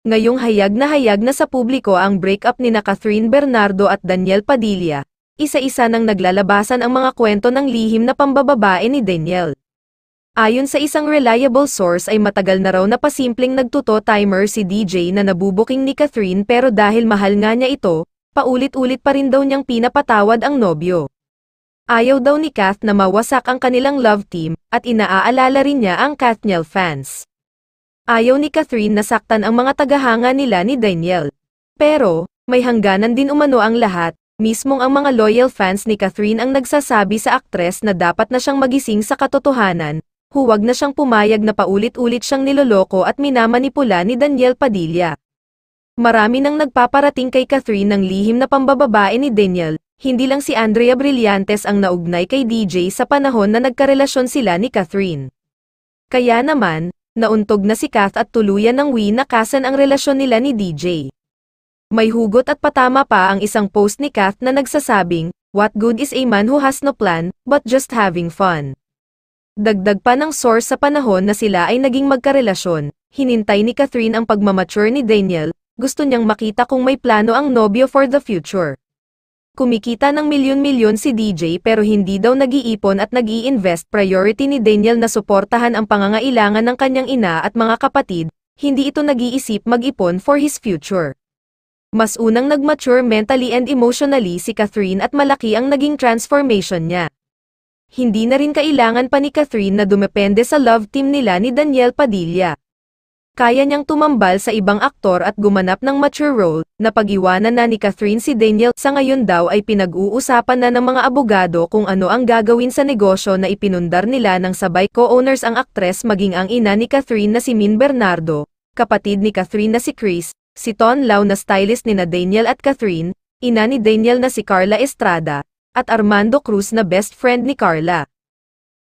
Ngayong hayag na sa publiko ang breakup nina Catherine Bernardo at Daniel Padilla, isa-isa nang naglalabasan ang mga kwento ng lihim na pambababae ni Daniel. Ayon sa isang reliable source ay matagal na raw na pasimpleng nagtuto-timer si DJ na nabubuking ni Catherine pero dahil mahal nga niya ito, paulit-ulit pa rin daw niyang pinapatawad ang nobyo. Ayaw daw ni Kath na mawasak ang kanilang love team, at inaaalala rin niya ang Kathniel fans. Ayaw ni Catherine na saktan ang mga tagahanga nila ni Daniel. Pero, may hangganan din umano ang lahat, mismong ang mga loyal fans ni Catherine ang nagsasabi sa aktres na dapat na siyang magising sa katotohanan, huwag na siyang pumayag na paulit-ulit siyang niloloko at minamanipula ni Daniel Padilla. Marami nang nagpaparating kay Catherine ng lihim na pambababae ni Daniel, hindi lang si Andrea Brillantes ang naugnay kay DJ sa panahon na nagkarelasyon sila ni Catherine. Kaya naman, nauntog na si Kath at tuluyan ng winakasan ang relasyon nila ni DJ. May hugot at patama pa ang isang post ni Kath na nagsasabing, "What good is a man who has no plan, but just having fun?" Dagdag pa ng source sa panahon na sila ay naging magkarelasyon, hinintay ni Catherine ang pagmamature ni Daniel, gusto niyang makita kung may plano ang nobyo for the future. Kumikita ng milyon-milyon si DJ pero hindi daw nag-iipon at nag-i-invest. Priority ni Daniel na suportahan ang pangangailangan ng kanyang ina at mga kapatid, hindi ito nag-iisip mag-ipon for his future. Mas unang nag-mature mentally and emotionally si Catherine at malaki ang naging transformation niya. Hindi na rin kailangan pa ni Catherine na dumepende sa love team nila ni Daniel Padilla. Kaya niyang tumambal sa ibang aktor at gumanap ng mature role, na pag-iwanan na ni Catherine si Daniel. Sa ngayon daw ay pinag-uusapan na ng mga abogado kung ano ang gagawin sa negosyo na ipinundar nila ng sabay co-owners ang aktres maging ang ina ni Catherine na si Min Bernardo, kapatid ni Catherine na si Chris, si Ton Lau na stylist ni na Daniel at Catherine, ina ni Daniel na si Carla Estrada, at Armando Cruz na best friend ni Carla.